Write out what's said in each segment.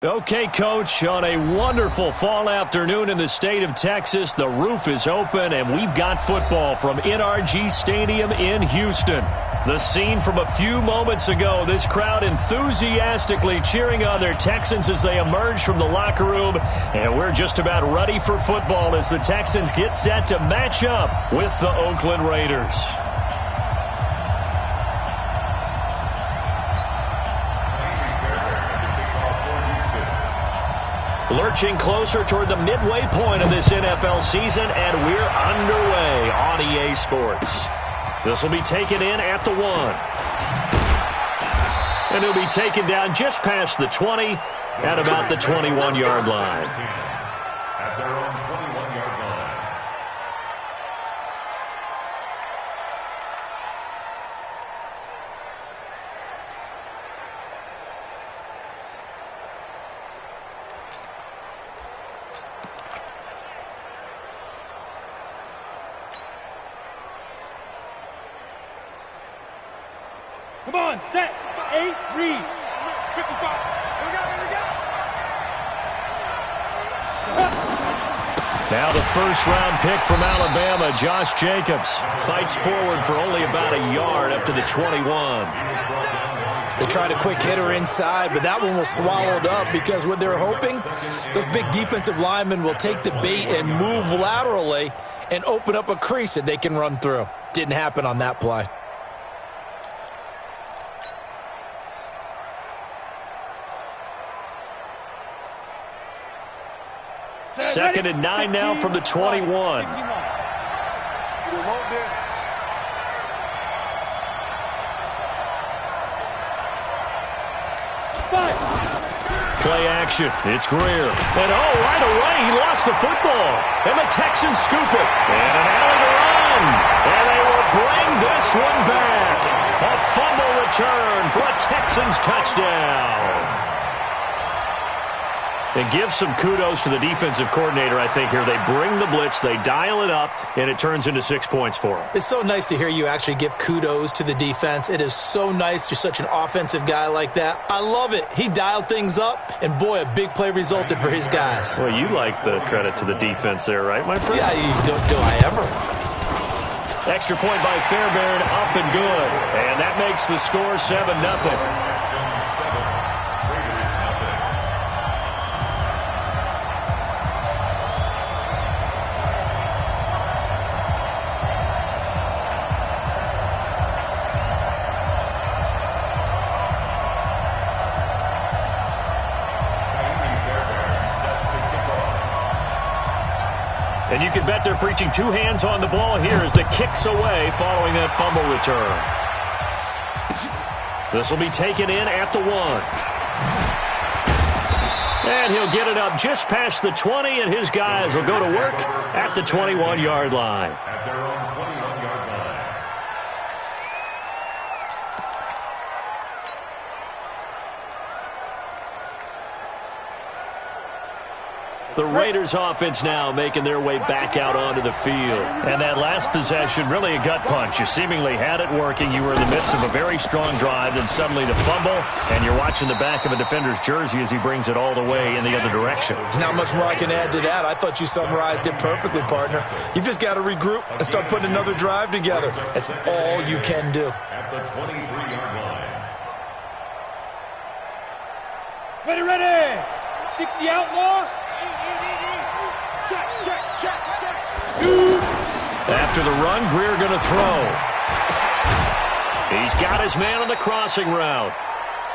Okay, Coach, on a wonderful fall afternoon in the state of Texas, the roof is open, and we've got football from NRG Stadium in Houston. The scene from a few moments ago, this crowd enthusiastically cheering on their Texans as they emerge from the locker room, and we're just about ready for football as the Texans get set to match up with the Oakland Raiders. Lurching closer toward the midway point of this NFL season, and we're underway on EA Sports. This will be taken in at the 1. And it'll be taken down just past the 20 at about the 21-yard line. At their own 21-yard line. Come on, set, 8, read. 55. Here we go. Now the first-round pick from Alabama, Josh Jacobs, fights forward for only about a yard up to the 21. They tried a quick hitter inside, but that one was swallowed up because what they're hoping, those big defensive linemen will take the bait and move laterally and open up a crease that they can run through. Didn't happen on that play. Second and 9 now from the 21. Play action. It's Greer. And right away he lost the football. And the Texans scoop it. And an alley to run. And they will bring this one back. A fumble return for a Texans touchdown. And give some kudos to the defensive coordinator, I think, here. They bring the blitz, they dial it up, and it turns into 6 points for them. It's so nice to hear you actually give kudos to the defense. It is so nice you're such an offensive guy like that. I love it. He dialed things up, and boy, a big play resulted for his guys. Well, you like the credit to the defense there, right, my friend? Yeah, do I ever? Extra point by Fairbairn, up and good. And that makes the score 7-0. And you can bet they're preaching two hands on the ball here as the kick's away following that fumble return. This will be taken in at the 1. And he'll get it up just past the 20, and his guys will go to work at the 21-yard line. At their own 21-yard line. The Raiders offense now making their way back out onto the field. And that last possession, really a gut punch. You seemingly had it working. You were in the midst of a very strong drive, then suddenly the fumble, and you're watching the back of a defender's jersey as he brings it all the way in the other direction. There's not much more I can add to that. I thought you summarized it perfectly, partner. You've just got to regroup and start putting another drive together. That's all you can do. At the 23-yard line. Ready. 60 outlaw. Check. After the run, Greer going to throw. He's got his man on the crossing route.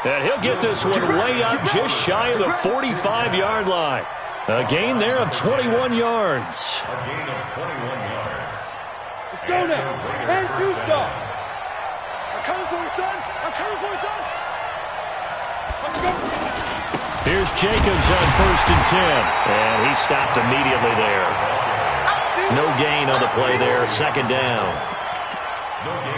And he'll get this one way up just shy of the 45-yard line. A gain there of 21 yards. A gain of 21 yards. Let's go now. 10-2 stop. I'm coming for you, son. Let's go. Here's Jacobs on 1st and 10. And he stopped immediately there. No gain on the play there. 2nd down.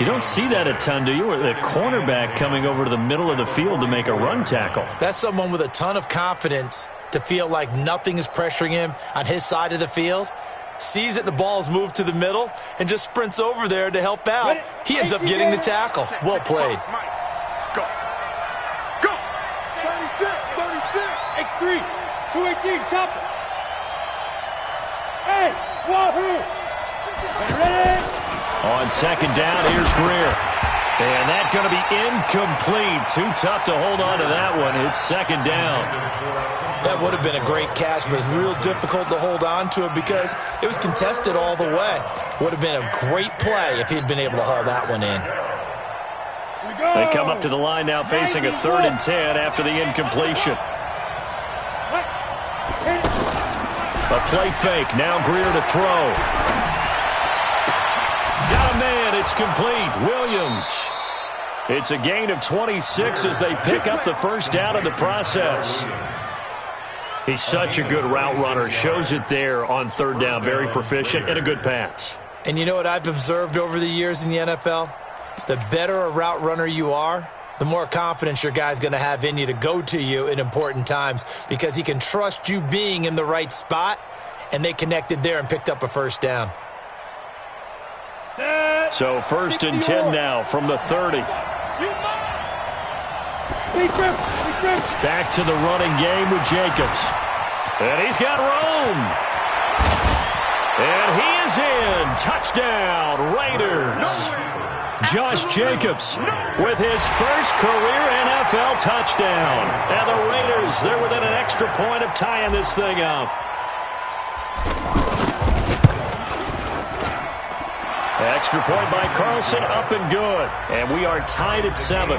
You don't see that a ton, do you? The cornerback coming over to the middle of the field to make a run tackle. That's someone with a ton of confidence to feel like nothing is pressuring him on his side of the field. Sees that the ball's moved to the middle and just sprints over there to help out. He ends up getting the tackle. Well played. Go. 36. G, chop it. Hey, wahoo. Ready? On second down, here's Greer. And that's going to be incomplete. Too tough to hold on to that one. It's second down. That would have been a great catch, but it's real difficult to hold on to it because it was contested all the way. Would have been a great play if he'd been able to haul that one in. They come up to the line now facing a 3rd and 10 after the incompletion. A play fake. Now Greer to throw. Got a man. It's complete. Williams. It's a gain of 26 as they pick up the first down in the process. He's such a good route runner. Shows it there on 3rd down. Very proficient and a good pass. And you know what I've observed over the years in the NFL? The better a route runner you are, the more confidence your guy's going to have in you to go to you in important times because he can trust you being in the right spot, and they connected there and picked up a first down. So 1st and 10 now from the 30. Back to the running game with Jacobs. And he's got Rome. And he is in. Touchdown, Raiders. Josh Jacobs with his first career NFL touchdown. And the Raiders, they're within an extra point of tying this thing up. Extra point by Carlson, up and good. And we are tied at 7.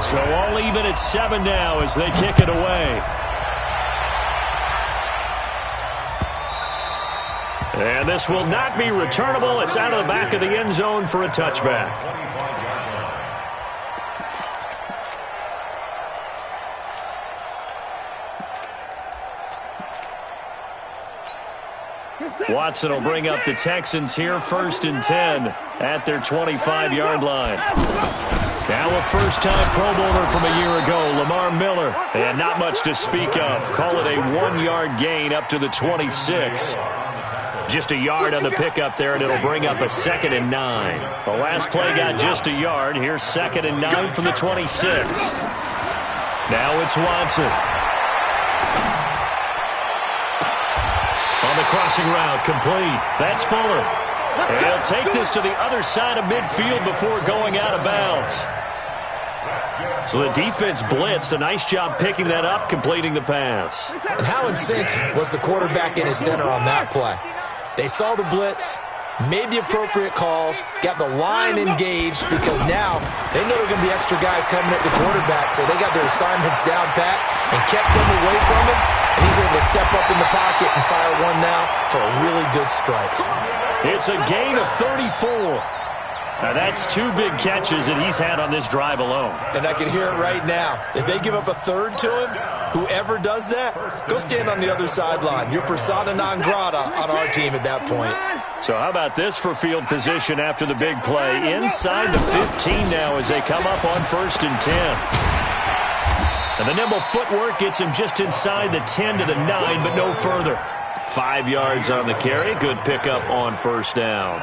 So all even at 7 now as they kick it away. And this will not be returnable. It's out of the back of the end zone for a touchback. Watson will bring up the Texans here, 1st and 10 at their 25-yard line. Now a first-time Pro Bowler from a year ago, Lamar Miller. And not much to speak of. Call it a 1-yard gain up to the 26. Just a yard on the pickup there, and it'll bring up a 2nd and 9. The last play got just a yard. Here's 2nd and 9 from the 26. Now it's Watson. On the crossing route, complete. That's Fuller. And he'll take this to the other side of midfield before going out of bounds. So the defense blitzed. A nice job picking that up, completing the pass. And how in sync was the quarterback in his center on that play? They saw the blitz, made the appropriate calls, got the line engaged because now they know there are going to be extra guys coming at the quarterback, so they got their assignments down pat and kept them away from him, and he's able to step up in the pocket and fire one now for a really good strike. It's a gain of 34. Now that's 2 big catches that he's had on this drive alone. And I can hear it right now. If they give up a 3rd to him, whoever does that, go stand on the other sideline. You're persona non grata on our team at that point. So how about this for field position after the big play? Inside the 15 now as they come up on 1st and 10. And the nimble footwork gets him just inside the 10 to the 9, but no further. 5 yards on the carry. Good pickup on 1st down.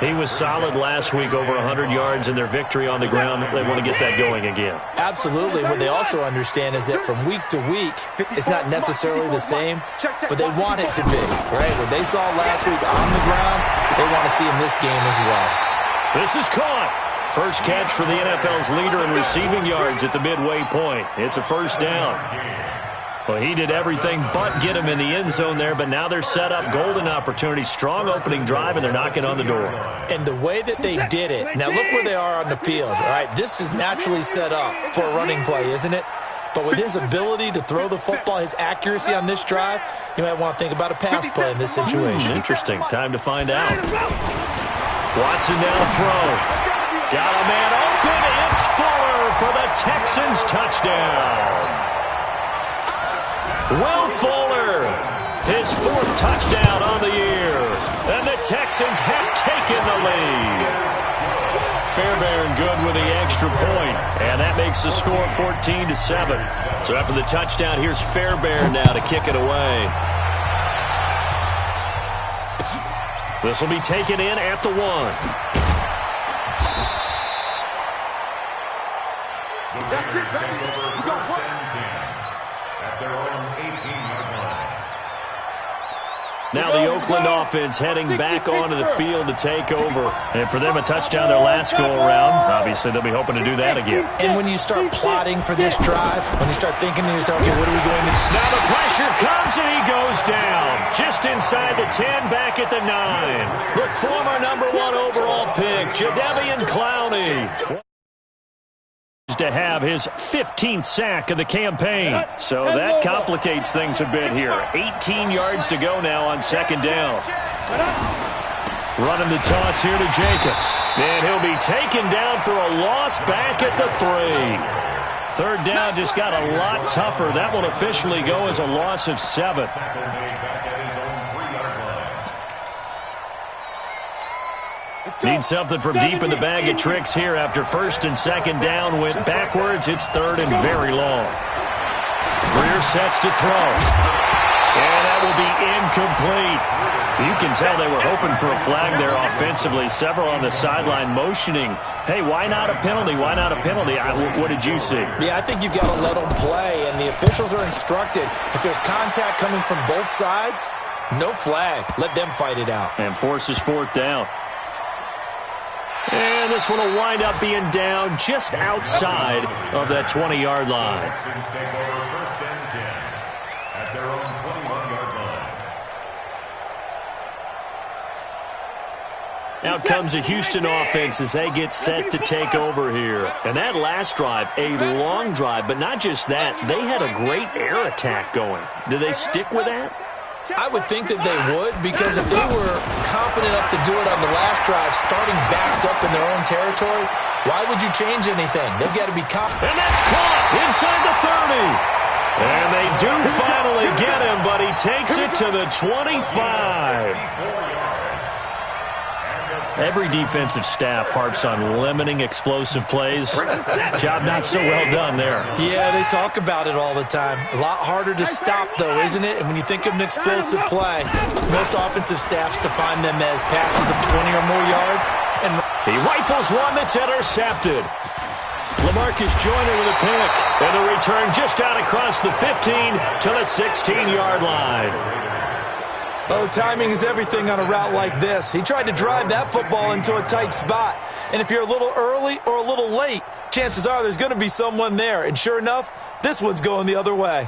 He was solid last week, over 100 yards in their victory on the ground. They want to get that going again. Absolutely. What they also understand is that from week to week, it's not necessarily the same, but they want it to be, right? What they saw last week on the ground, they want to see in this game as well. This is caught. First catch for the NFL's leader in receiving yards at the midway point. It's a 1st down. Well, he did everything but get him in the end zone there, but now they're set up. Golden opportunity, strong opening drive, and they're knocking on the door. And the way that they did it, now look where they are on the field, all right? This is naturally set up for a running play, isn't it? But with his ability to throw the football, his accuracy on this drive, you might want to think about a pass play in this situation. Interesting. Time to find out. Watson now throw. Got a man open. It's Fuller for the Texans touchdown. Will Fuller, his 4th touchdown on the year. And the Texans have taken the lead. Fairbairn good with the extra point. And that makes the score 14-7. So after the touchdown, here's Fairbairn now to kick it away. This will be taken in at the 1. That's it, baby. You got First and 10 at their own 18-yard line. Now the Oakland offense heading back onto the field to take over. And for them, a touchdown their last go-around. Obviously, they'll be hoping to do that again. And when you start plotting for this drive, when you start thinking to yourself, okay, what are we going to do? Now the pressure comes and he goes down. Just inside the 10, back at the 9. The former #1 overall pick, Jadeveon Clowney, to have his 15th sack of the campaign. So that complicates things a bit here. 18 yards to go now on second down. Running the toss here to Jacobs. And he'll be taken down for a loss back at the 3. Third down just got a lot tougher. That will officially go as a loss of 7. Need something from deep in the bag of tricks here after first and second down went backwards. It's third and very long. Greer sets to throw. And that will be incomplete. You can tell they were hoping for a flag there offensively. Several on the sideline motioning, hey, why not a penalty? Why not a penalty? What did you see? Yeah, I think you've got to let them play, and the officials are instructed. If there's contact coming from both sides, no flag. Let them fight it out. And forces fourth down. And this one will wind up being down just outside of that 20-yard line. Texans take over first and 10 at their own 21-yard line. Out comes the Houston offense as they get set to take over here. And that last drive, a long drive, but not just that. They had a great air attack going. Do they stick with that? I would think that they would, because if they were confident enough to do it on the last drive, starting backed up in their own territory, why would you change anything? They've got to be confident. And that's caught inside the 30. And they do finally get him, but he takes it to the 25. Every defensive staff harps on limiting explosive plays. Job not so well done there. Yeah, they talk about it all the time. A lot harder to stop, though, isn't it? And when you think of an explosive play, most offensive staffs define them as passes of 20 or more yards. And he rifles one that's intercepted. LaMarcus Joyner with a pick. And the return just out across the 15 to the 16-yard line. Oh, timing is everything on a route like this. He tried to drive that football into a tight spot. And if you're a little early or a little late, chances are there's going to be someone there. And sure enough, this one's going the other way.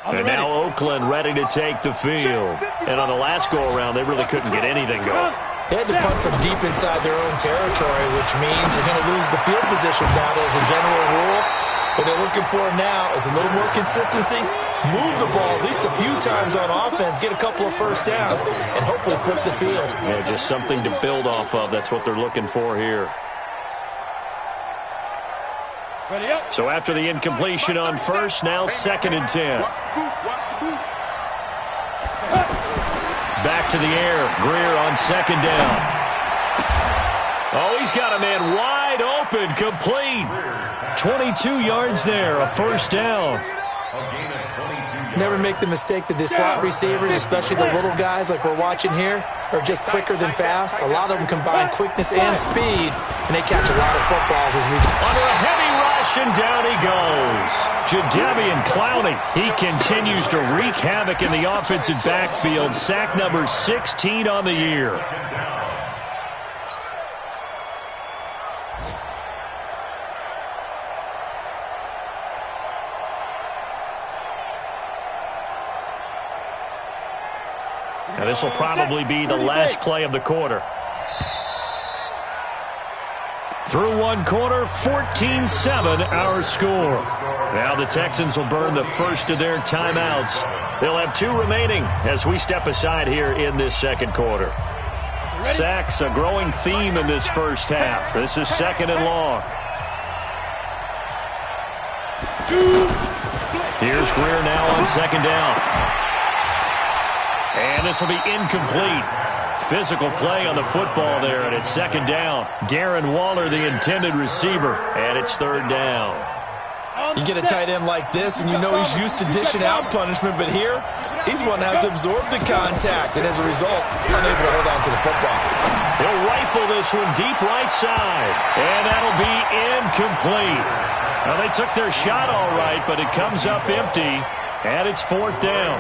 And now Oakland ready to take the field. And on the last go-around, they really couldn't get anything going. They had to punt from deep inside their own territory, which means you're going to lose the field position battle as a general rule. What they're looking for now is a little more consistency, move the ball at least a few times on offense, get a couple of first downs, and hopefully flip the field. Yeah, just something to build off of. That's what they're looking for here. So after the incompletion on first, now second and 10. Back to the air. Greer on second down. Oh, he's got a man wide open, complete. 22 yards there, a first down. Never make the mistake that the slot receivers, especially the little guys like we're watching here, are just quicker than fast. A lot of them combine quickness and speed, and they catch a lot of footballs as we under a heavy rush, and down he goes. Jadeveon Clowney, he continues to wreak havoc in the offensive backfield. Sack number 16 on the year. Now this will probably be the last play of the quarter. Through one quarter, 14-7 our score. Now the Texans will burn the first of their timeouts. They'll have 2 remaining as we step aside here in this second quarter. Sacks, a growing theme in this first half. This is second and long. Here's Greer now on second down. And this will be incomplete. Physical play on the football there, and it's second down. Darren Waller, the intended receiver, and it's third down. You get a tight end like this, and you know he's used to dishing out punishment, but here, he's one that has to absorb the contact, and as a result, unable to hold on to the football. He'll rifle this one deep right side, and that'll be incomplete. Well, they took their shot all right, but it comes up empty, and it's 4th down.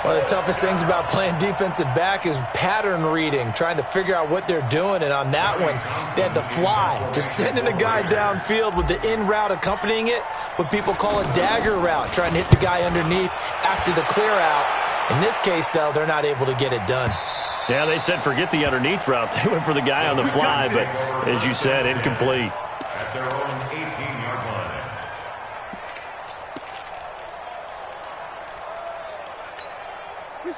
One of the toughest things about playing defensive back is pattern reading, trying to figure out what they're doing. And on that one, they had to fly, just sending a guy downfield with the in route accompanying it, what people call a dagger route, trying to hit the guy underneath after the clear out. In this case, though, they're not able to get it done. Yeah, they said forget the underneath route. They went for the guy on the fly, but as you said, incomplete. At their own 18-yard line.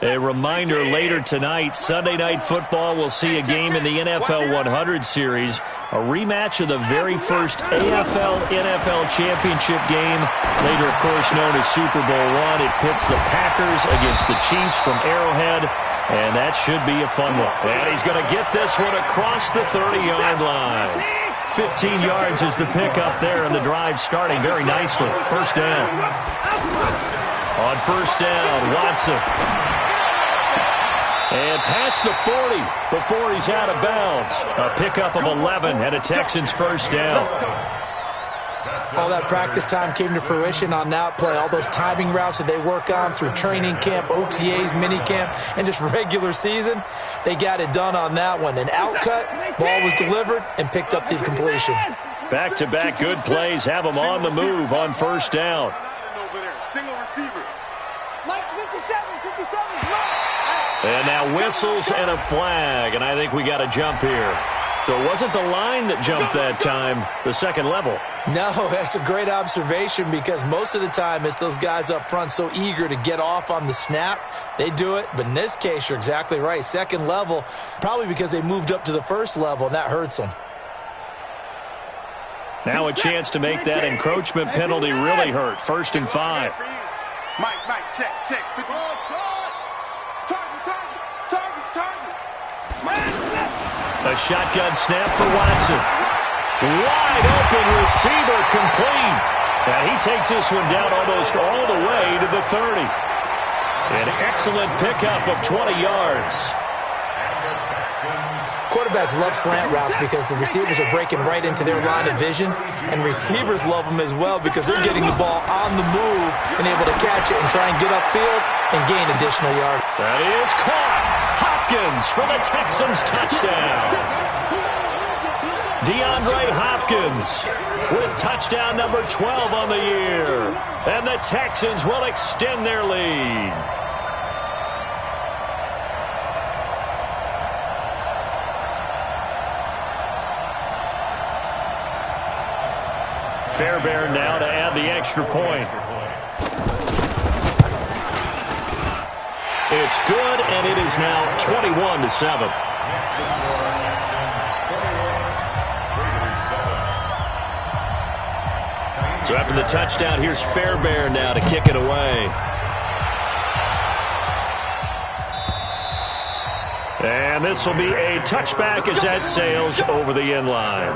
A reminder, later tonight, Sunday Night Football will see a game in the NFL 100 Series, a rematch of the very first AFL-NFL Championship game, later, of course, known as Super Bowl I. It pits the Packers against the Chiefs from Arrowhead, and that should be a fun one. And he's going to get this one across the 30-yard line. 15 yards is the pickup there, and the drive starting very nicely. First down. On first down, Watson. And past the 40 before he's out of bounds. A pickup of 11 and a Texans first down. All that practice time came to fruition on that play. All those timing routes that they work on through training camp, OTAs, minicamp, and just regular season, they got it done on that one. An outcut, ball was delivered, and picked up the completion. Back-to-back good plays have them on the move on first down. Single receiver. Lights 57. And now whistles and a flag, and I think we got a jump here. So it wasn't the line that jumped that time, the second level. No, that's a great observation because most of the time it's those guys up front so eager to get off on the snap. They do it, but in this case, you're exactly right. Second level, probably because they moved up to the first level, and that hurts them. Now a chance to make that encroachment penalty really hurt. 1st and 5. Mike, check. A shotgun snap for Watson. Wide open receiver complete. And he takes this one down almost all the way to the 30. An excellent pickup of 20 yards. Quarterbacks love slant routes because the receivers are breaking right into their line of vision, and receivers love them as well because they're getting the ball on the move and able to catch it and try and get upfield and gain additional yards. That is caught. Hopkins for the Texans touchdown. DeAndre Hopkins with touchdown number 12 on the year. And the Texans will extend their lead. Fairbairn now to add the extra point. It's good, and it is now 21-7. So after the touchdown, here's Fairbairn now to kick it away. And this will be a touchback as that sails over the end line.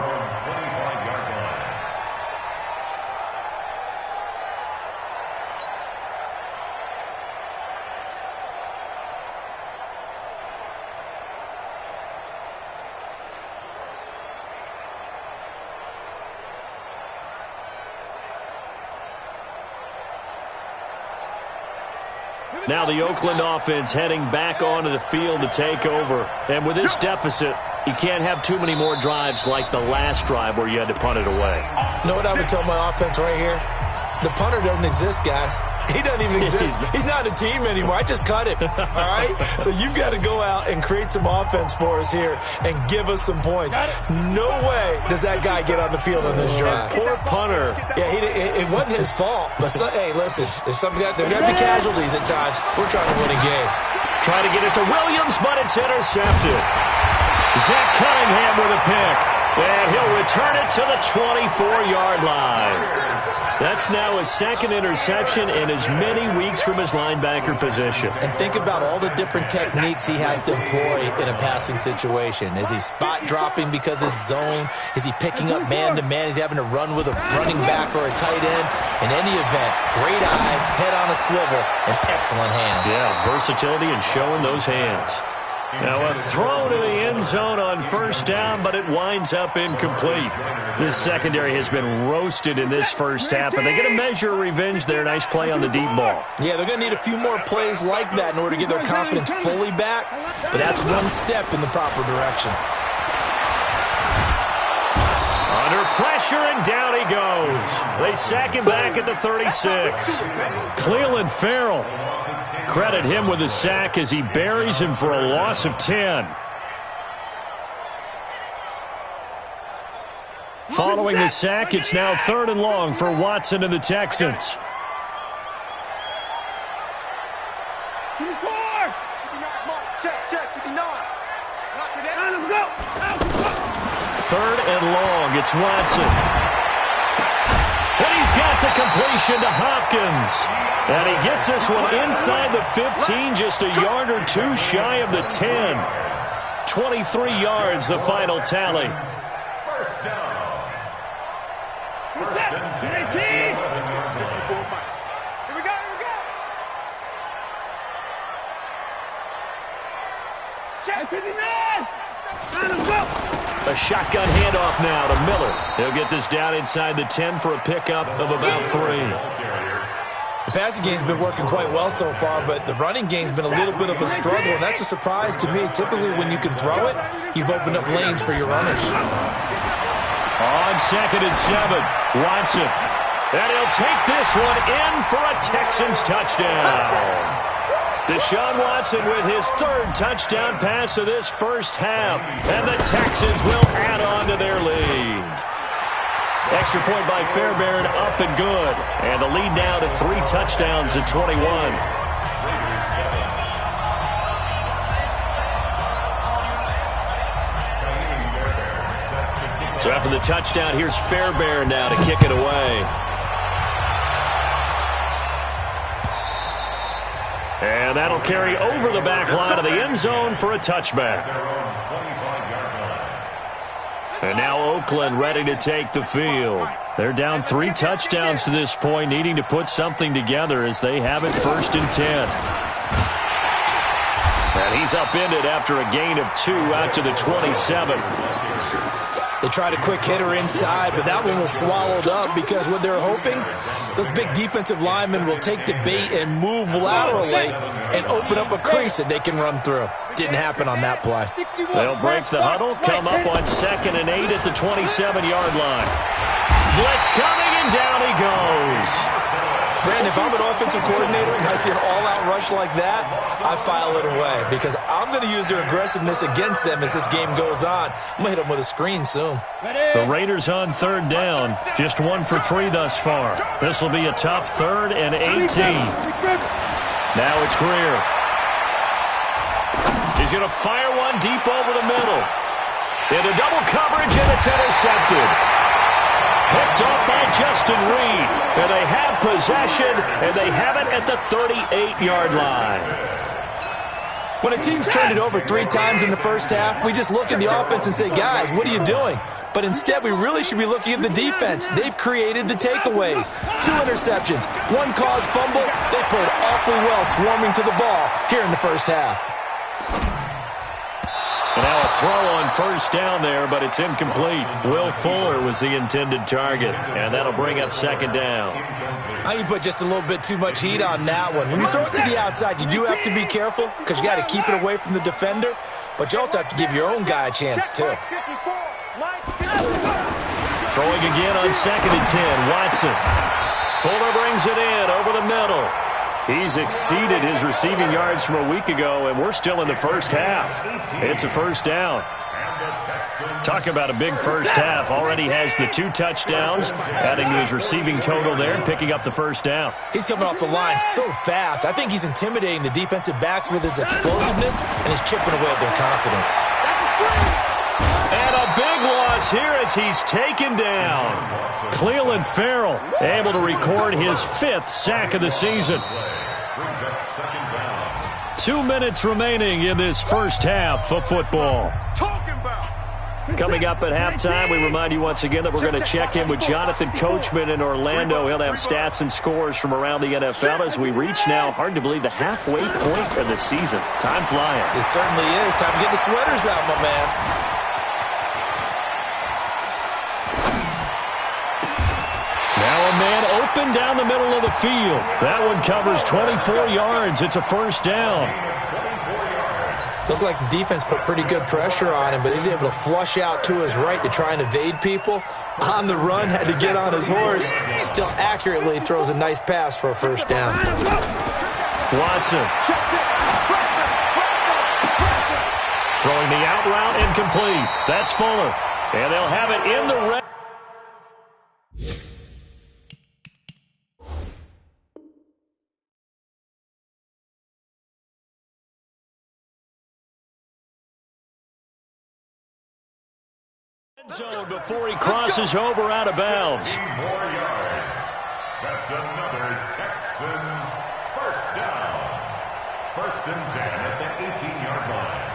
Now the Oakland offense heading back onto the field to take over. And with this deficit, you can't have too many more drives like the last drive where you had to punt it away. You know what I would tell my offense right here? The punter doesn't exist, guys. He doesn't even exist. He's not a team anymore. I just cut him. All right? So you've got to go out and create some offense for us here and give us some points. No way does that guy get on the field on this drive. Poor punter. Yeah, it wasn't his fault. But, hey, listen, there's there got to be casualties at times. We're trying to win a game. Trying to get it to Williams, but it's intercepted. Zach Cunningham with a pick. And he'll return it to the 24-yard line. That's now his second interception in as many weeks from his linebacker position. And think about all the different techniques he has to employ in a passing situation. Is he spot dropping because it's zone? Is he picking up man-to-man? Is he having to run with a running back or a tight end? In any event, great eyes, head on a swivel, and excellent hands. Yeah, versatility and showing those hands. Now a throw to the end zone on first down, but it winds up incomplete. This secondary has been roasted in this first half, but they get a measure of revenge there. Nice play on the deep ball. Yeah, they're going to need a few more plays like that in order to get their confidence fully back, but that's one step in the proper direction. Under pressure, and down he goes. They sack him back at the 36. Cleveland Farrell. Credit him with a sack as he buries him for a loss of 10. Following the sack, it's now 3rd and long for Watson and the Texans. 3rd and long, it's Watson. And he's got the completion to Hopkins. And he gets this one inside the 15, just a yard or two shy of the 10. 23 yards, the final tally. First down. First and 10. Here we go. Check 59. A shotgun handoff now to Miller. He'll get this down inside the 10 for a pickup of about 3. The passing game's been working quite well so far, but the running game's been a little bit of a struggle, and that's a surprise to me. Typically, when you can throw it, you've opened up lanes for your runners. On 2nd and 7, Watson. And he'll take this one in for a Texans touchdown. Deshaun Watson with his 3rd touchdown pass of this first half, and the Texans will add on to their lead. Extra point by Fairbairn, up and good. And the lead now to 3 touchdowns at 21. So after the touchdown, here's Fairbairn now to kick it away. And that'll carry over the back line of the end zone for a touchback. And now Oakland ready to take the field. They're down 3 touchdowns to this point, needing to put something together as they have it 1st and 10. And he's upended after a gain of 2 out to the 27. They tried a quick hitter inside, but that one was swallowed up because what they're hoping, those big defensive linemen will take the bait and move laterally and open up a crease that they can run through. Didn't happen on that play. They'll break the huddle, come up on 2nd and 8 at the 27-yard line. Blitz coming, and down he goes. Brandon, if I'm an offensive coordinator and I see an all-out rush like that, I file it away because I'm going to use their aggressiveness against them as this game goes on. I'm going to hit them with a screen soon. The Raiders on 3rd down, just 1 for 3 thus far. This will be a tough 3rd and 18. Now it's Greer. He's going to fire one deep over the middle. Into double coverage, and it's intercepted. Picked off by Justin Reed. And they have possession, and they have it at the 38-yard line. When a team's turned it over 3 times in the first half, we just look at the offense and say, guys, what are you doing? But instead, we really should be looking at the defense. They've created the takeaways. 2 interceptions, 1 caused fumble. They played awfully well swarming to the ball here in the first half. And now a throw on first down there, but it's incomplete. Will Fuller was the intended target, and that'll bring up 2nd down. I think you put just a little bit too much heat on that one. When you throw it to the outside, you do have to be careful because you got to keep it away from the defender, but you also have to give your own guy a chance, too. Throwing again on 2nd and 10, Watson. Fuller brings it in over the middle. He's exceeded his receiving yards from a week ago, and we're still in the first half. It's a first down. Talk about a big first half. Already has the 2 touchdowns, adding to his receiving total there and picking up the first down. He's coming off the line so fast. I think he's intimidating the defensive backs with his explosiveness, and he's chipping away at their confidence. And a big loss here as he's taken down. Cleveland Farrell able to record his 5th sack of the season. 2 minutes remaining in this first half of football. Coming up at halftime, we remind you once again that we're going to check in with Jonathan Coachman in Orlando. He'll have stats and scores from around the NFL as we reach now, hard to believe, the halfway point of the season. Time flying. It certainly is. Time to get the sweaters out, my man. Now a man open down the middle of the field. That one covers 24 yards. It's a first down. Looked like the defense put pretty good pressure on him, but he's able to flush out to his right to try and evade people. On the run, had to get on his horse. Still accurately throws a nice pass for a first down. Watson. Throwing the out route incomplete. That's Fuller. And they'll have it in the red. Zone before he crosses over out of bounds. 15 more yards. That's another Texans first down. 1st and 10 at the 18-yard line.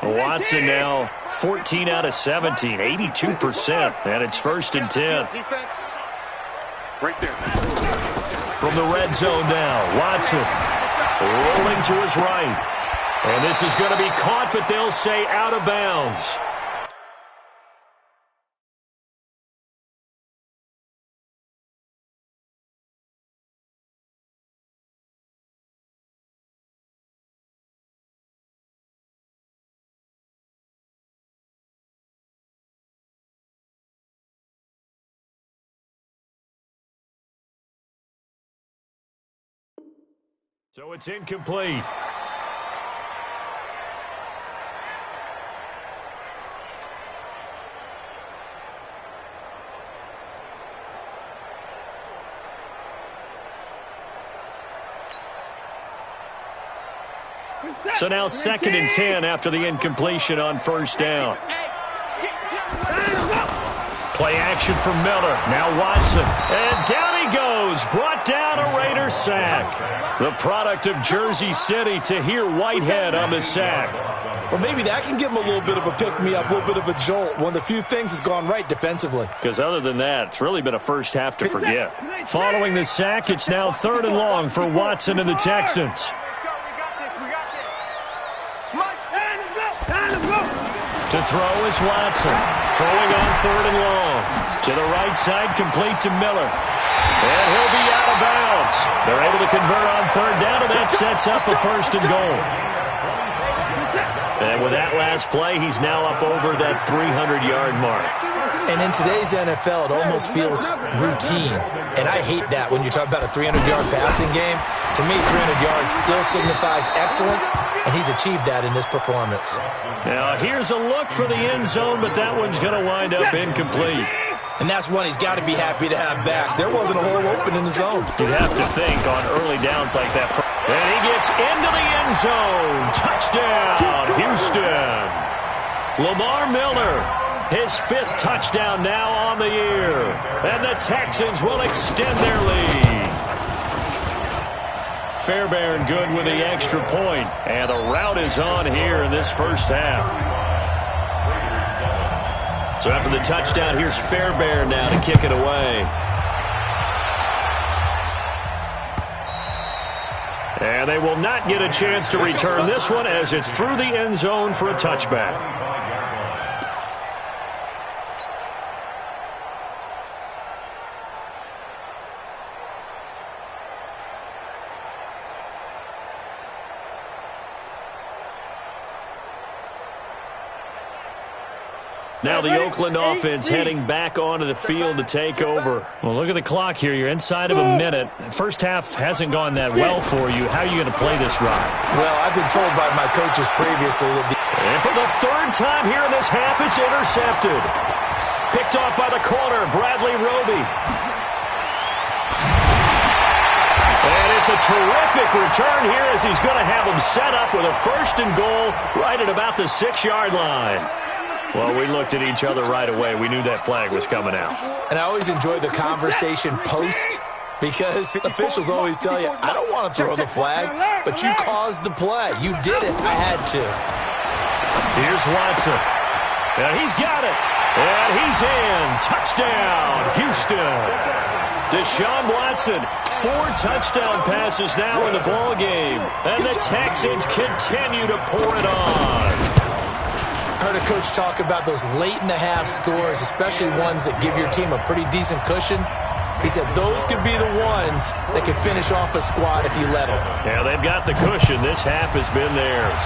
Watson now 14 out of 17, 82%, and it's 1st and 10. Right there. From the red zone now, Watson rolling to his right. And this is going to be caught, but they'll say out of bounds. So it's incomplete. So now 2nd and 10 after the incompletion on first down. Play action for Miller. Now Watson. And down he goes. Brought down a Raider sack. The product of Jersey City, Tahir Whitehead on the sack. Well, maybe that can give him a little bit of a pick-me-up, a little bit of a jolt. One of the few things has gone right defensively. Because other than that, it's really been a first half to forget. Following the sack, it's now 3rd and long for Watson and the Texans. To throw is Watson. Throwing on 3rd and long. To the right side, complete to Miller. And he'll be out of bounds. They're able to convert on 3rd down, and that sets up a 1st and goal. And with that last play, he's now up over that 300-yard mark. And in today's NFL, it almost feels routine. And I hate that when you talk about a 300-yard passing game. To me, 300 yards still signifies excellence, and he's achieved that in this performance. Now, here's a look for the end zone, but that one's going to wind up incomplete. And that's one he's got to be happy to have back. There wasn't a hole open in the zone. You'd have to think on early downs like that. And he gets into the end zone. Touchdown, Houston. Lamar Miller, his 5th touchdown now on the year. And the Texans will extend their lead. Fairbairn good with the extra point. And the rout is on here in this first half. So after the touchdown, here's Fairbairn now to kick it away. And they will not get a chance to return this one as it's through the end zone for a touchback. Now the Oakland offense heading back onto the field to take over. Well, look at the clock here. You're inside of a minute. First half hasn't gone that well for you. How are you going to play this drive? Well, I've been told by my coaches previously that And for the 3rd time here in this half, it's intercepted. Picked off by the corner, Bradley Roby. And It's a terrific return here as he's going to have him set up with a 1st and goal right at about the 6-yard line. Well, we looked at each other right away. We knew that flag was coming out. And I always enjoy the conversation post because officials always tell you, I don't want to throw the flag, but you caused the play. You did it. I had to. Here's Watson. And he's got it. And he's in. Touchdown, Houston. Deshaun Watson, 4 touchdown passes now in the ball game. And the Texans continue to pour it on. Heard a coach talk about those late-in-the-half scores, especially ones that give your team a pretty decent cushion. He said those could be the ones that could finish off a squad if you let them. Yeah, they've got the cushion. This half has been theirs.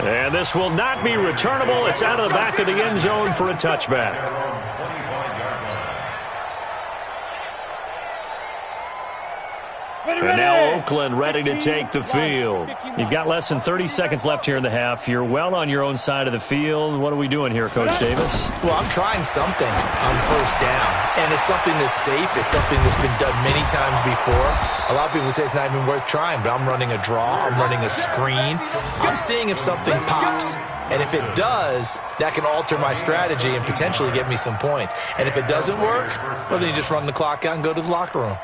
And this will not be returnable. It's out of the back of the end zone for a touchback. And now Oakland ready to take the field. You've got less than 30 seconds left here in the half. You're well on your own side of the field. What are we doing here, Coach Davis? Well, I'm trying something on 1st down. And it's something that's safe. It's something that's been done many times before. A lot of people say it's not even worth trying, but I'm running a draw. I'm running a screen. I'm seeing if something pops. And if it does, that can alter my strategy and potentially get me some points. And if it doesn't work, well, then you just run the clock out and go to the locker room.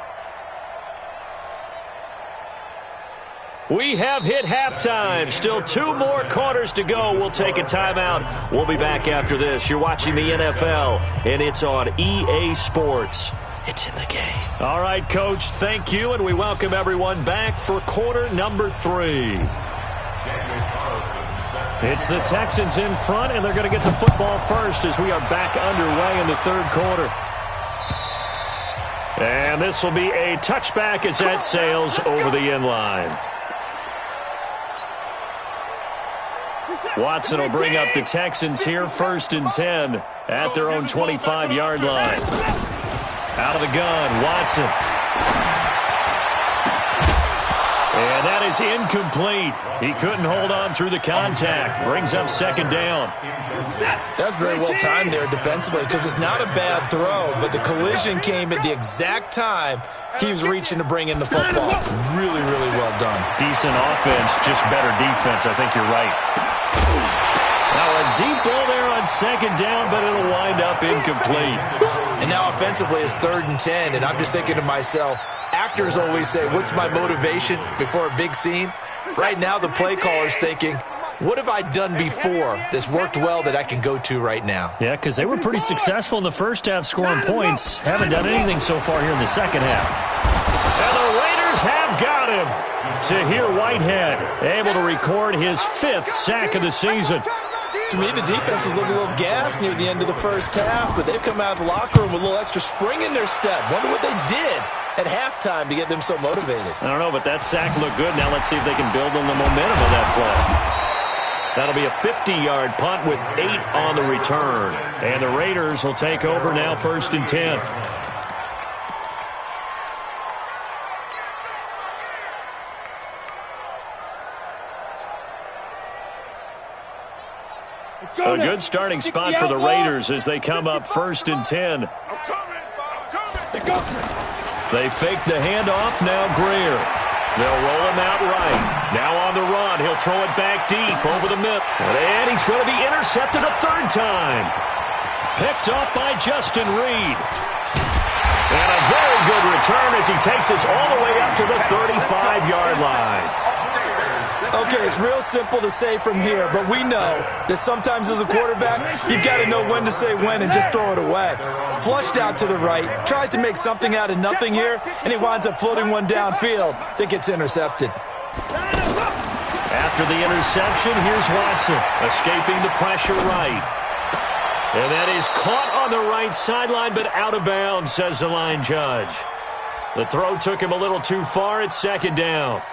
We have hit halftime. Still 2 more quarters to go. We'll take a timeout. We'll be back after this. You're watching the NFL, and it's on EA Sports. It's in the game. All right, Coach, thank you, and we welcome everyone back for quarter number 3. It's the Texans in front, and they're going to get the football first as we are back underway in the 3rd quarter. And this will be a touchback as that sails over the end line. Watson will bring up the Texans here, 1st and 10 at their own 25-yard line. Out of the gun, Watson. And that is incomplete. He couldn't hold on through the contact. Brings up 2nd down. That's very well timed there defensively because it's not a bad throw, but the collision came at the exact time he was reaching to bring in the football. Really, really well done. Decent offense, just better defense. I think you're right. Now a deep ball there on 2nd down, but it'll wind up incomplete. And now offensively it's 3rd and 10, and I'm just thinking to myself, actors always say, what's my motivation before a big scene? Right now the play caller's thinking, what have I done before that's worked well that I can go to right now? Yeah, because they were pretty successful in the first half scoring points. Haven't done anything so far here in the second half. And the Raiders have got him. Tahir Whitehead able to record his 5th sack of the season. To me, the defense was looking a little gassed near the end of the first half, but they've come out of the locker room with a little extra spring in their step. Wonder what they did at halftime to get them so motivated. I don't know, but that sack looked good. Now let's see if they can build on the momentum of that play. That'll be a 50-yard punt with 8 on the return. And the Raiders will take over now, 1st and 10. A good starting spot for the Raiders as they come up 1st and 10. They fake the handoff. Now Greer. They'll roll him out right. Now on the run. He'll throw it back deep over the middle. And he's going to be intercepted a 3rd time. Picked off by Justin Reed. And a very good return as he takes us all the way up to the 35-yard line. Okay, it's real simple to say from here, but we know that sometimes as a quarterback, you've got to know when to say when and just throw it away. Flushed out to the right, tries to make something out of nothing here, and he winds up floating one downfield that gets intercepted. After the interception, here's Watson, escaping the pressure right. And that is caught on the right sideline, but out of bounds, says the line judge. The throw took him a little too far. It's 2nd down.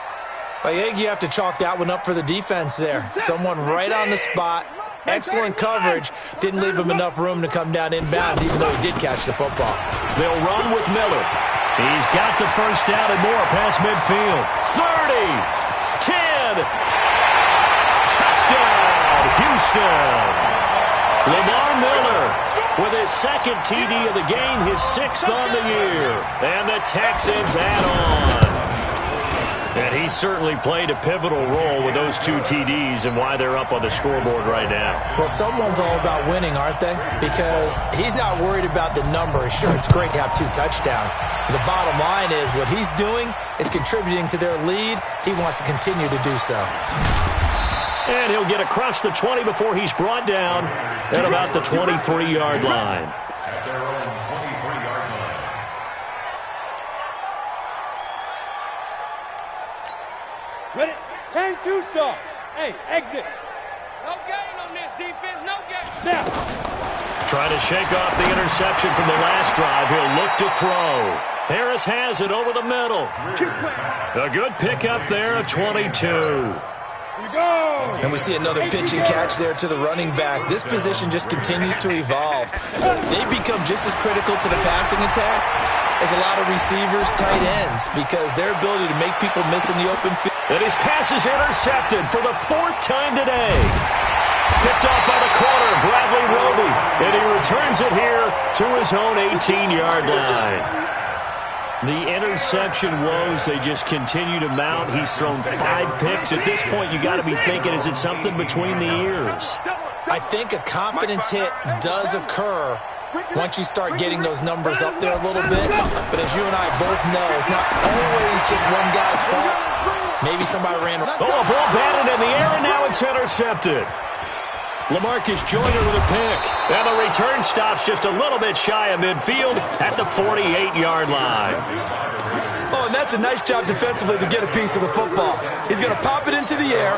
I think you have to chalk that one up for the defense there. Someone right on the spot. Excellent coverage. Didn't leave him enough room to come down inbounds, even though he did catch the football. They'll run with Miller. He's got the 1st down and more past midfield. 30, 10. Touchdown, Houston. Lamar Miller with his second TD of the game, his 6th on the year. And the Texans add on. And he certainly played a pivotal role with those 2 TDs and why they're up on the scoreboard right now. Well, someone's all about winning, aren't they? Because he's not worried about the number. Sure, it's great to have 2 touchdowns. But the bottom line is what he's doing is contributing to their lead. He wants to continue to do so. And he'll get across the 20 before he's brought down at about the 23-yard line. At their own 23-yard line. Ready? 10-2 soft. Hey, exit. No gain on this defense, no gain. Now. Trying to shake off the interception from the last drive. He'll look to throw. Harris has it over the middle. A good pickup there, a 22. And we see another pitch and catch there to the running back. This position just continues to evolve. They become just as critical to the passing attack as a lot of receivers, tight ends, because their ability to make people miss in the open field. And his pass is intercepted for the 4th time today. Picked off by the corner, Bradley Roby. And he returns it here to his own 18-yard line. The interception woes, they just continue to mount. He's thrown 5 picks. At this point, you got to be thinking, is it something between the ears? I think a confidence hit does occur once you start getting those numbers up there a little bit. But as you and I both know, it's not always just one guy's fault. Maybe somebody ran. Oh, a ball batted in the air, and now it's intercepted. LaMarcus Joyner with a pick. And the return stops just a little bit shy of midfield at the 48-yard line. Oh, and that's a nice job defensively to get a piece of the football. He's going to pop it into the air,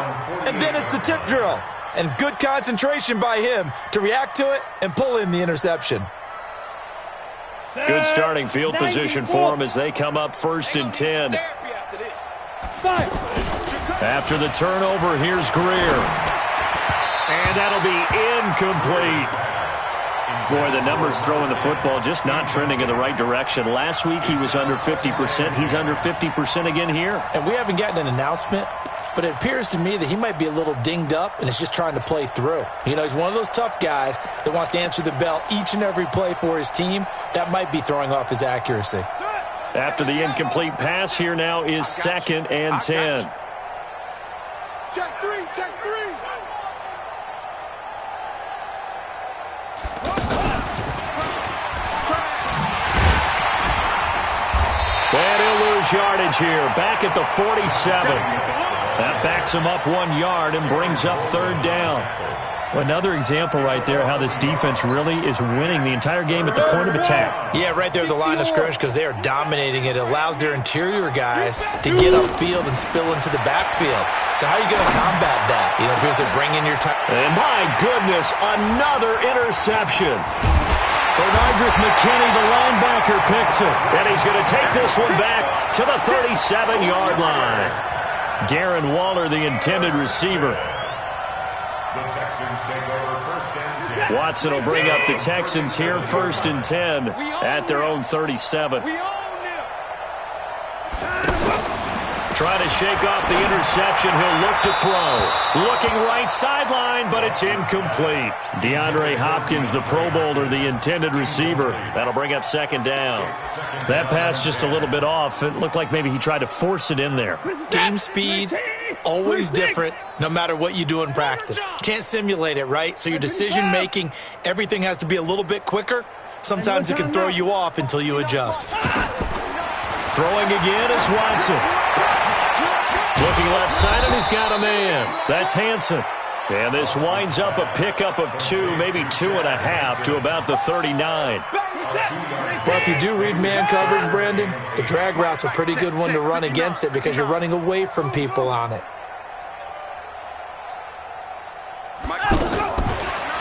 and then it's the tip drill. And good concentration by him to react to it and pull in the interception. Good starting field position for him as they come up 1st and 10. After the turnover, here's Greer. And that'll be incomplete. Boy, the numbers throwing the football just not trending in the right direction. Last week he was under 50%. He's under 50% again here. And we haven't gotten an announcement, but it appears to me that he might be a little dinged up and is just trying to play through. You know, he's one of those tough guys that wants to answer the bell each and every play for his team. That might be throwing off his accuracy. After the incomplete pass, here now is 2nd and 10. Check 3, check 3. And he'll lose yardage here, back at the 47. That backs him up 1 yard and brings up 3rd down. Another example right there how this defense really is winning the entire game at the point of attack. Yeah, right there at the line of scrimmage because they are dominating it. It allows their interior guys to get upfield and spill into the backfield. So how are you going to combat that? You know, because they bring in your time. And my goodness, another interception. Bernardrick McKinney, the linebacker, picks it. And he's going to take this one back to the 37-yard line. Darren Waller, the intended receiver. The Texans take over 1st and 10. Watson will bring up the Texans here 1st and 10 at their own 37. Trying to shake off the interception. He'll look to throw. Looking right sideline, but it's incomplete. DeAndre Hopkins, the Pro Bowler, the intended receiver. That'll bring up 2nd down. That pass just a little bit off. It looked like maybe he tried to force it in there. Game speed, always different, no matter what you do in practice. Can't simulate it, right? So your decision-making, everything has to be a little bit quicker. Sometimes it can throw you off until you adjust. Throwing again is Watson. Looking left side, and he's got a man. That's Hansen. And this winds up a pickup of 2, maybe 2.5 to about the 39. Well, if you do read man coverage, Brandon, the drag route's a pretty good one to run against it because you're running away from people on it.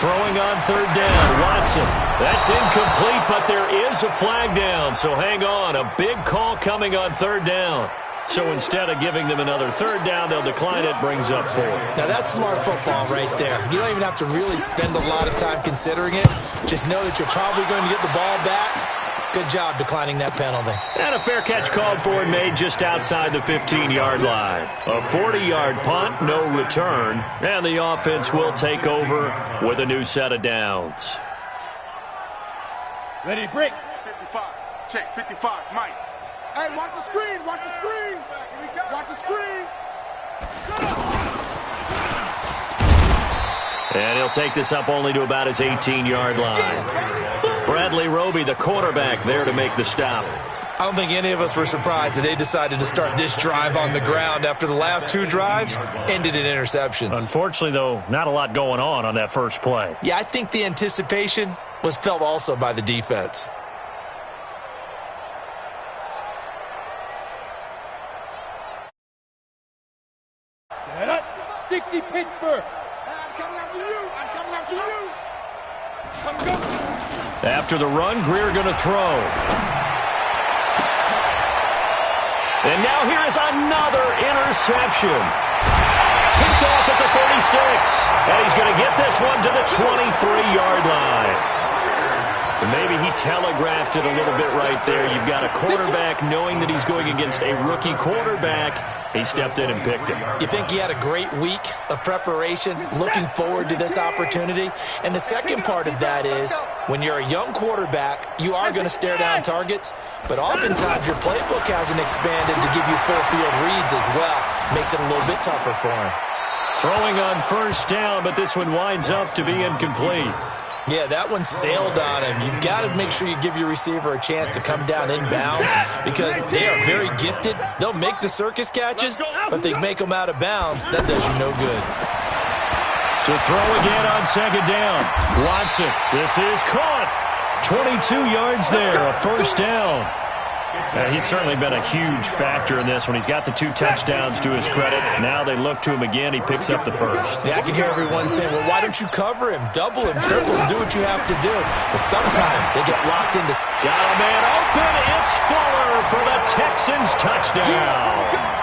Throwing on 3rd down, Watson. That's incomplete, but there is a flag down, so hang on. A big call coming on 3rd down. So instead of giving them another 3rd down, they'll decline it, brings up 4. Now that's smart football right there. You don't even have to really spend a lot of time considering it. Just know that you're probably going to get the ball back. Good job declining that penalty. And a fair catch called for and made just outside the 15-yard line. A 40-yard punt, no return, and the offense will take over with a new set of downs. Ready to break. 55. Check. 55. Mike. Hey, watch the screen. Watch the screen. Watch the screen. Shut up. And he'll take this up only to about his 18-yard line. Bradley Roby, the quarterback, there to make the stop. I don't think any of us were surprised that they decided to start this drive on the ground after the last two drives ended in interceptions. Unfortunately, though, not a lot going on that first play. Yeah, I think the anticipation was felt also by the defense. Set up. 60 Pittsburgh. I'm coming after you. I'm coming after you. Come go. After the run, Greer going to throw. And now here is another interception. Picked off at the 36. And he's going to get this one to the 23-yard line. And maybe he telegraphed it a little bit right there. You've got a quarterback knowing that he's going against a rookie quarterback. He stepped in and picked him. You think he had a great week of preparation, looking forward to this opportunity? And the second part of that is, when you're a young quarterback, you are going to stare down targets, but oftentimes your playbook hasn't expanded to give you full field reads as well. Makes it a little bit tougher for him. Throwing on first down, but this one winds up to be incomplete. Yeah, that one sailed on him. You've got to make sure you give your receiver a chance to come down inbounds because they are very gifted. They'll make the circus catches, but they make them out of bounds. That does you no good. To throw again on second down. Watson, this is caught. 22 yards there, a first down. He's certainly been a huge factor in this when he's got the 2 touchdowns to his credit. Now they look to him again. He picks up the first. Yeah, I can hear everyone saying, well, why don't you cover him, double him, triple him, do what you have to do. But sometimes they get locked into. Got a man open. It's Fuller for the Texans touchdown.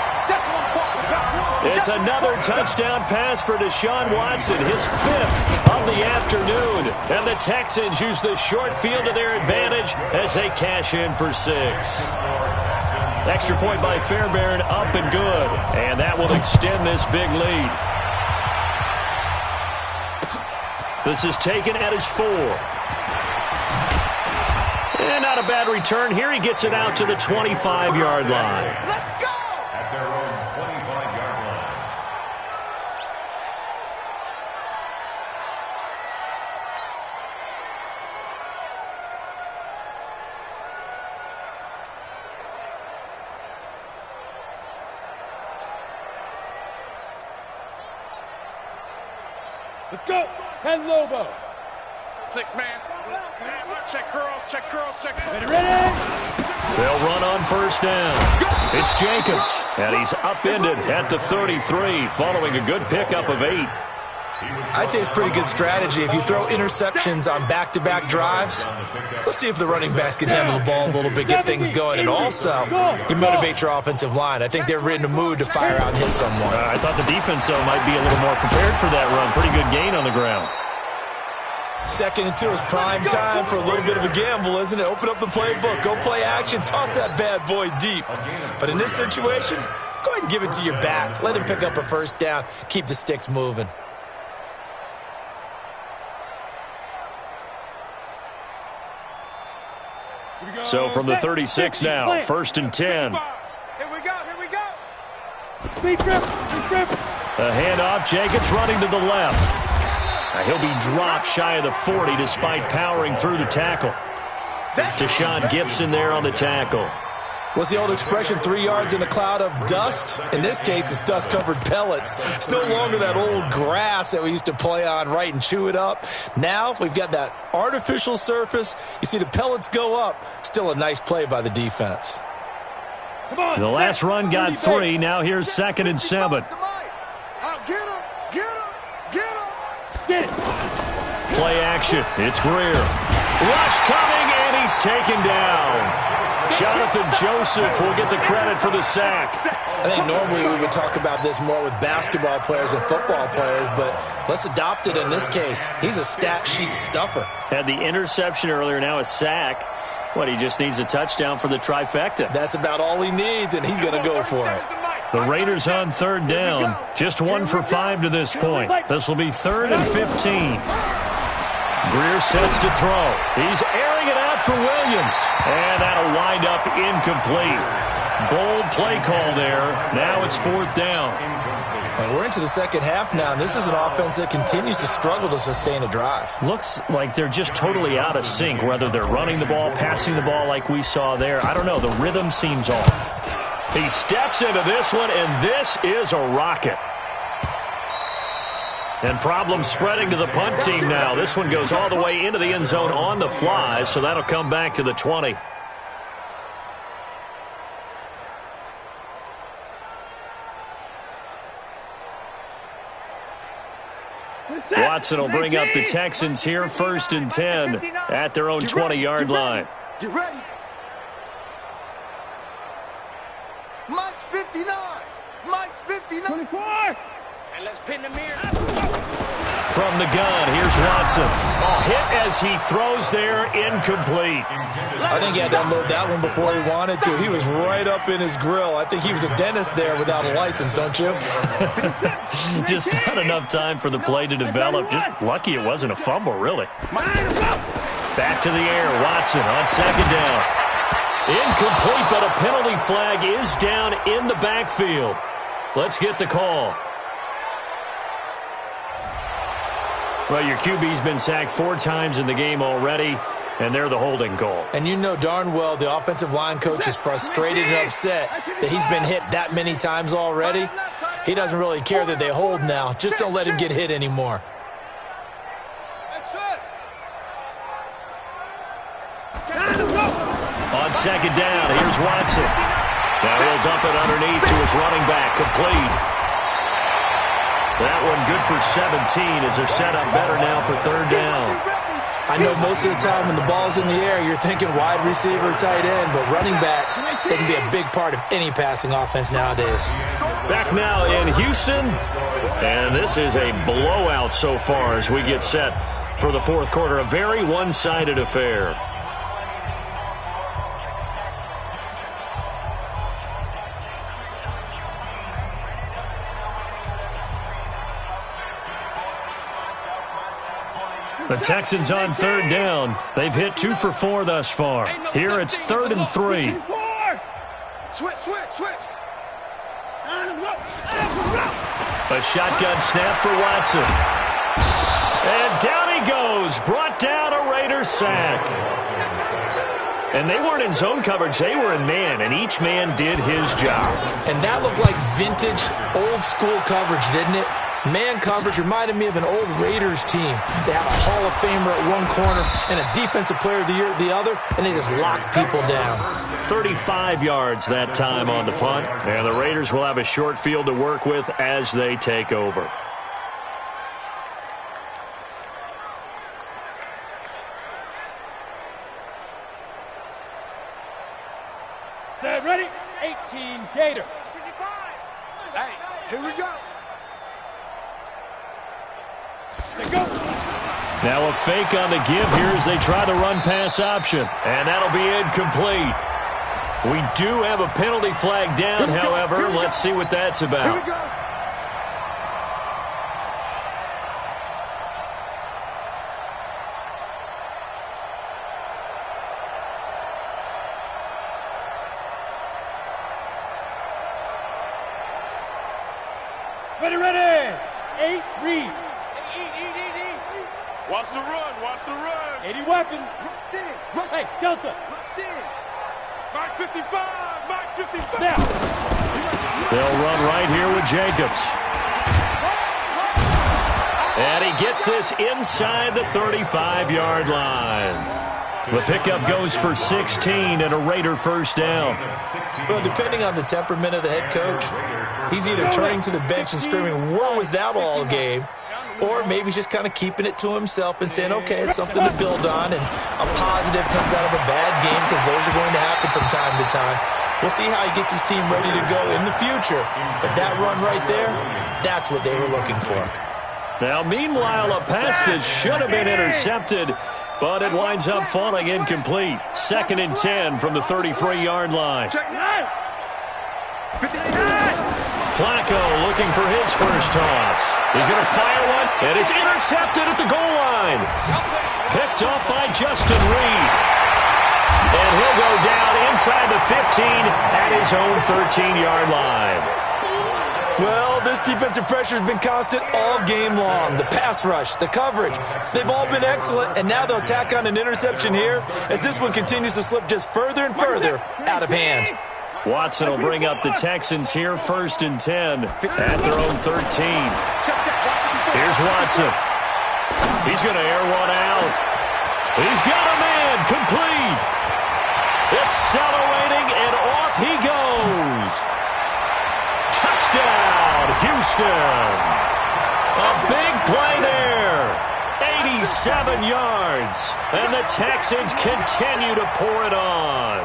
It's another touchdown pass for Deshaun Watson, his 5th of the afternoon. And the Texans use the short field to their advantage as they cash in for 6. Extra point by Fairbairn, up and good. And that will extend this big lead. This is taken at his 4. And not a bad return here. He gets it out to the 25-yard line. Let's go. At their own 25-yard line. Let's go. 10 Lobo. 6 man. Check curls, check curls, check curls. Ready? They'll run on first down. It's Jacobs, and he's upended at the 33 following a good pickup of 8. I'd say it's pretty good strategy. If you throw interceptions on back-to-back drives, let's see if the running backs can handle the ball a little bit, get things going, and also you motivate your offensive line. I think they're in the mood to fire out and hit someone. I thought the defense, though, might be a little more prepared for that run. Pretty good gain on the ground. 2nd and 2 is prime time for a little bit of a gamble, isn't it? Open up the playbook, go play action, toss that bad boy deep. But in this situation, go ahead and give it to your back. Let him pick up a first down, keep the sticks moving. So from the 36 now, 1st and 10. Here we go, here we go. Speed trip. A handoff, Jacobs running to the left. He'll be dropped shy of the 40 despite powering through the tackle. Deshaun Gibson there on the tackle. What's the old expression, 3 yards in a cloud of dust? In this case, it's dust-covered pellets. It's no longer that old grass that we used to play on, right, and chew it up. Now we've got that artificial surface. You see the pellets go up. Still a nice play by the defense. Come on. The last run got 3. Now here's 2nd and 7. Get him, get him, get him. Get it. Play action. It's Greer. Rush coming, and he's taken down. Jonathan Joseph will get the credit for the sack. I think normally we would talk about this more with basketball players and football players, but let's adopt it in this case. He's a stat sheet stuffer. Had the interception earlier, now a sack. What, he just needs a touchdown for the trifecta. That's about all he needs, and he's going to go for it. The Raiders on 3rd down. Just 1 for 5 to this point. This will be 3rd and 15. Greer sets to throw. He's airing it out for Williams. And that'll wind up incomplete. Bold play call there. Now it's 4th down. And we're into the second half now, and this is an offense that continues to struggle to sustain a drive. Looks like they're just totally out of sync, whether they're running the ball, passing the ball like we saw there. I don't know. The rhythm seems off. He steps into this one, and this is a rocket. And problems spreading to the punt team now. This one goes all the way into the end zone on the fly, so that'll come back to the 20. Watson will bring up the Texans here, 1st and 10 at their own 20-yard line. Get ready. Mike's 59. Mike's 59. 24. And let's pin the mirror. From the gun, here's Watson. Oh, hit as he throws there, incomplete. I think he had to unload that one before he wanted to. He was right up in his grill. I think he was a dentist there without a license, don't you? Just not enough time for the play to develop. Just lucky it wasn't a fumble, really. Back to the air, Watson on 2nd down. Incomplete, but a penalty flag is down in the backfield. Let's get the call. Well, your QB's been sacked 4 times in the game already, and they're the holding call. And you know darn well the offensive line coach is frustrated and upset that he's been hit that many times already. He doesn't really care that they hold now. Just don't let him get hit anymore. On 2nd down, here's Watson. Now he'll dump it underneath to his running back, complete. That one good for 17 as they're set up better now for 3rd down. I know most of the time when the ball's in the air, you're thinking wide receiver, tight end, but running backs, they can be a big part of any passing offense nowadays. Back now in Houston, and this is a blowout so far as we get set for the 4th quarter. A very one-sided affair. The Texans on 3rd down. They've hit 2 for 4 thus far. Here it's 3rd and 3. Switch. A shotgun snap for Watson. And down he goes. Brought down a Raiders sack. And they weren't in zone coverage. They were in man, and each man did his job. And that looked like vintage, old-school coverage, didn't it? Man coverage reminded me of an old Raiders team. They had a Hall of Famer at one corner and a Defensive Player of the Year at the other, and they just locked people down. 35 yards that time on the punt, and the Raiders will have a short field to work with as they take over. Set, ready, 18, Gator. Hey, here we go. Now a fake on the give here as they try the run-pass option. And that'll be incomplete. We do have a penalty flag down, however. Let's see what that's about. Here we go. Ready. 8, read. Watch the run. 80 weapon. Hey, Delta. Mark 55. Now. They'll run right here with Jacobs. And he gets this inside the 35-yard line. The pickup goes for 16 and a Raider 1st down. Well, depending on the temperament of the head coach, he's either turning to the bench and screaming, "Where was that all game?" Or maybe he's just kind of keeping it to himself and saying, okay, it's something to build on, and a positive comes out of a bad game because those are going to happen from time to time. We'll see how he gets his team ready to go in the future. But that run right there, that's what they were looking for. Now, meanwhile, a pass that should have been intercepted, but it winds up falling incomplete. 2nd and 10 from the 33-yard line. Flacco looking for his first toss. He's going to fire one, and it's intercepted at the goal line. Picked off by Justin Reed. And he'll go down inside the 15 at his own 13-yard line. Well, this defensive pressure has been constant all game long. The pass rush, the coverage, they've all been excellent, and now they'll tack on an interception here as this one continues to slip just further and further out of hand. Watson will bring up the Texans here, 1st and 10 at their own 13. Here's Watson. He's going to air one out. He's got a man, complete. Accelerating, and off he goes. Touchdown, Houston. A big play there. 87 yards. And the Texans continue to pour it on.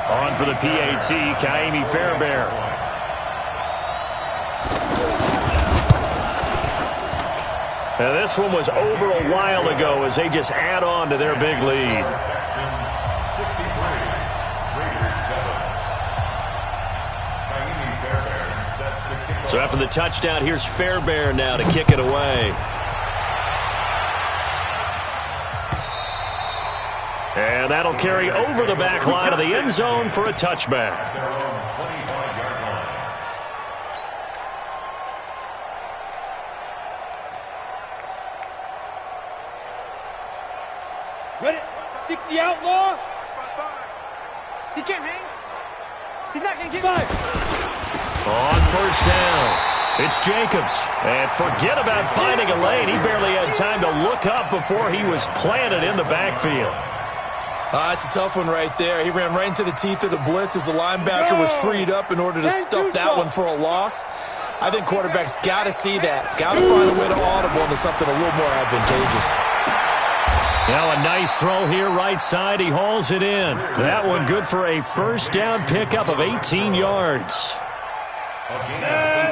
On for the PAT, Kaimi Fairbairn. Now this one was over a while ago as they just add on to their big lead. Texans 63, Raiders 7. Kaimi Fairbairn set to kick off. So after the touchdown, here's Fairbairn now to kick it away. And that'll carry over the back line of the end zone for a touchback. Their own 25-yard line. Ready? 60 outlaw. He can't hang. He's not going to get 5. On 1st down, it's Jacobs. And forget about finding a lane. He barely had time to look up before he was planted in the backfield. It's a tough one right there. He ran right into the teeth of the blitz as the linebacker was freed up in order to stuff that one for a loss. I think quarterbacks got to see that. Got to find a way to audible into something a little more advantageous. Now a nice throw here right side. He hauls it in. That one good for a 1st down pickup of 18 yards.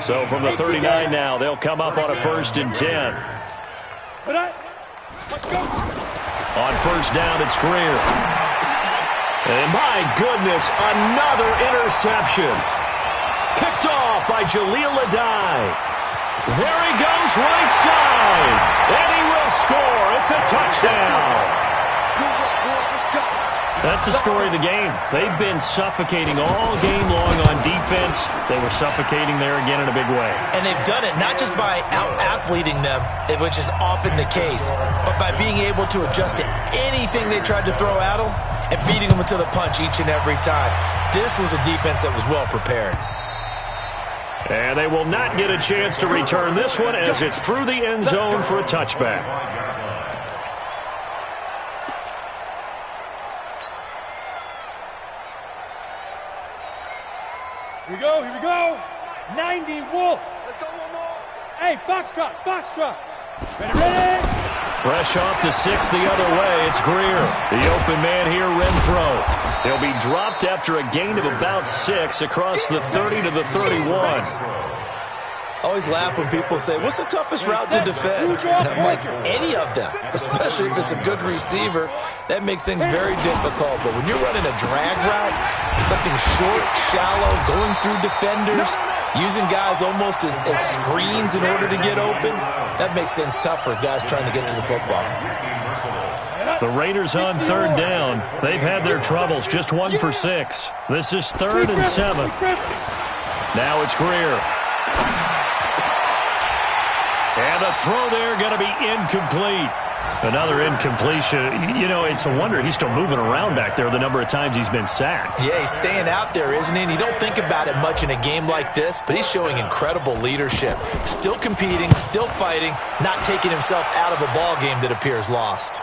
So from the 39 now, they'll come up on a 1st and 10. Let's go. On 1st down, it's Greer. And my goodness, another interception. Picked off by Jaleel Adai. There he goes right side. And he will score. It's a touchdown. That's the story of the game. They've been suffocating all game long on defense. They were suffocating there again in a big way. And they've done it not just by out-athleting them, which is often the case, but by being able to adjust to anything they tried to throw at them and beating them to the punch each and every time. This was a defense that was well prepared. And they will not get a chance to return this one as it's through the end zone for a touchback. Here we go. 90, Wolf. Let's go one more. Hey, Foxtrot. Ready? Fresh off the 6 the other way, it's Greer. The open man here, Renfro. He'll be dropped after a gain of about 6 across the 30 to the 31. I always laugh when people say, what's the toughest route to defend? And I'm like, any of them, especially if it's a good receiver. That makes things very difficult. But when you're running a drag route, something short, shallow, going through defenders, using guys almost as screens in order to get open, that makes things tough for guys trying to get to the football. The Raiders on 3rd down. They've had their troubles, just 1 for 6. This is 3rd and 7. Now it's Greer. And the throw there going to be incomplete. Another incompletion. You know, it's a wonder he's still moving around back there the number of times he's been sacked. Yeah, he's staying out there, isn't he? And you don't think about it much in a game like this, but he's showing incredible leadership. Still competing, still fighting, not taking himself out of a ball game that appears lost.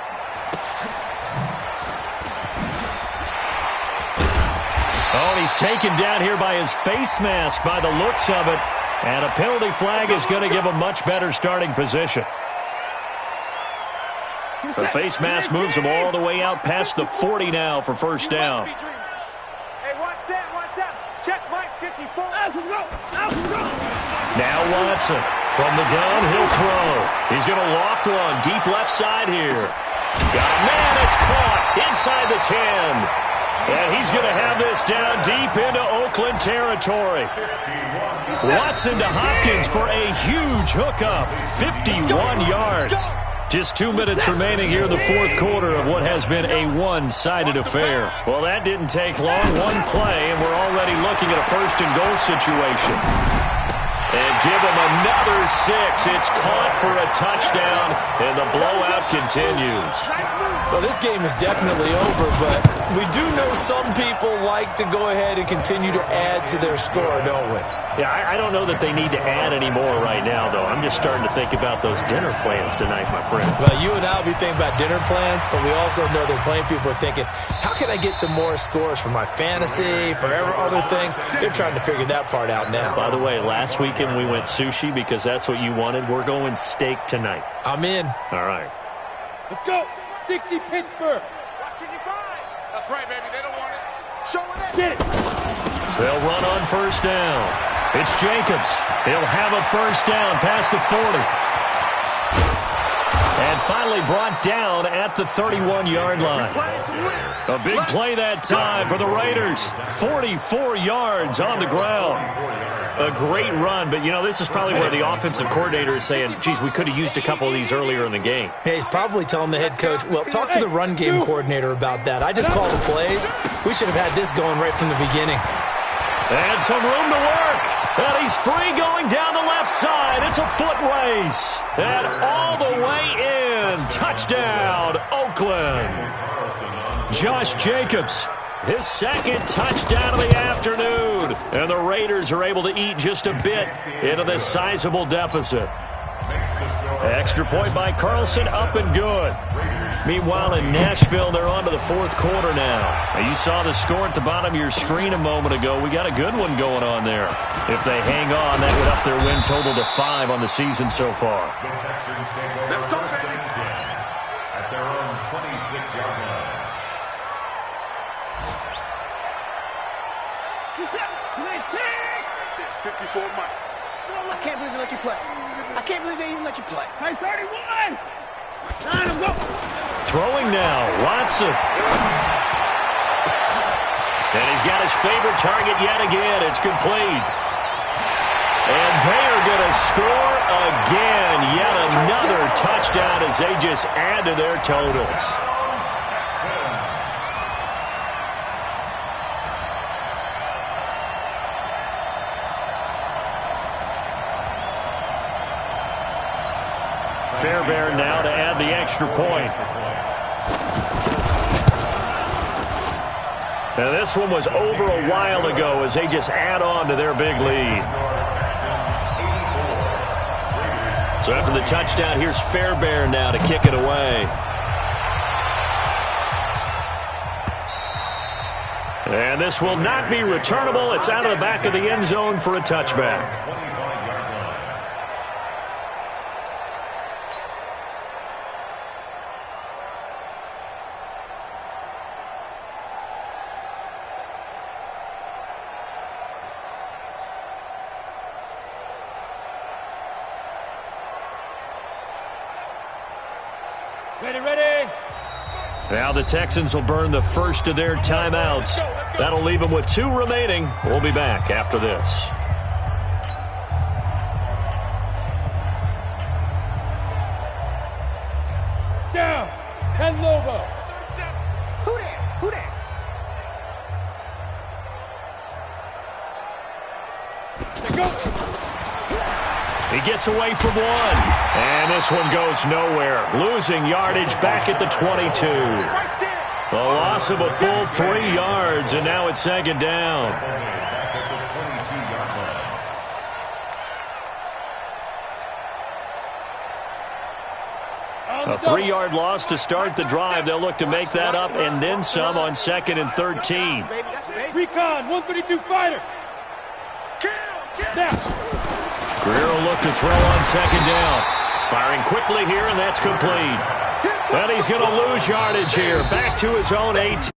Oh, and he's taken down here by his face mask by the looks of it. And a penalty flag is going to give a much better starting position. The face mask moves him all the way out past the 40 now for 1st down. Hey, watch that. Check Mike 54. Now Watson from the gun, he'll throw. He's going to loft one deep left side here. Got a man, it's caught inside the 10. And he's going to have this down deep into Oakland territory. Watson to Hopkins for a huge hookup. 51 yards. Just 2 minutes remaining here in the fourth quarter of what has been a one-sided affair. Well, that didn't take long. One play, and we're already looking at a first-and-goal situation. And give him another 6. It's caught for a touchdown, and the blowout continues. Well, this game is definitely over, but we do know some people like to go ahead and continue to add to their score, don't we? Yeah, I don't know that they need to add any more right now, though. I'm just starting to think about those dinner plans tonight, my friend. Well, you and I will be thinking about dinner plans, but we also know that plenty of people are thinking, how can I get some more scores for my fantasy, for other things? They're trying to figure that part out now. By the way, last weekend we went sushi because that's what you wanted. We're going steak tonight. I'm in. All right. Let's go. 60 Pittsburgh. That's right, baby. They don't want it. Show it. Get it. They'll run on first down. It's Jacobs. He'll have a first down past the 40. And finally brought down at the 31-yard line. A big play that time for the Raiders. 44 yards on the ground. A great run, but, you know, this is probably where the offensive coordinator is saying, geez, we could have used a couple of these earlier in the game. Hey, he's probably telling the head coach, well, talk to the run game coordinator about that. I just called the plays. We should have had this going right from the beginning. And some room to work. And he's free going down the left side. It's a foot race. And all the way in. Touchdown, Oakland. Josh Jacobs. His second touchdown of the afternoon. And the Raiders are able to eat just a bit into this sizable deficit. Extra point by Carlson, up and good. Meanwhile, in Nashville, they're on to the fourth quarter now. You saw the score at the bottom of your screen a moment ago. We got a good one going on there. If they hang on, that would up their win total to 5 on the season so far. The Texans take over second and 10 at their own 26-yard line. 54 Mike. I can't believe they let you play. I can't believe they even let you play. Hey, 31. 9, go. Throwing now, Watson. And he's got his favorite target yet again. It's complete. And they are going to score again. Yet another touchdown as they just add to their totals. Fairbairn now to add the extra point. Now this one was over a while ago as they just add on to their big lead. So after the touchdown, here's Fairbairn now to kick it away. And this will not be returnable. It's out of the back of the end zone for a touchback. Ready. Now the Texans will burn the first of their timeouts. That'll leave them with 2 remaining. We'll be back after this. Down. 10 Lobo. Who there? Go. He gets away from one. And this one goes nowhere. Losing yardage back at the 22. A loss of a full 3 yards, and now it's second down. Back at the 22-yard line. A 3-yard loss to start the drive. They'll look to make that up and then some on 2nd and 13. Recon, 132 fighter. Now. Greer will look to throw on second down. Firing quickly here, and that's complete. And he's going to lose yardage here. Back to his own 18.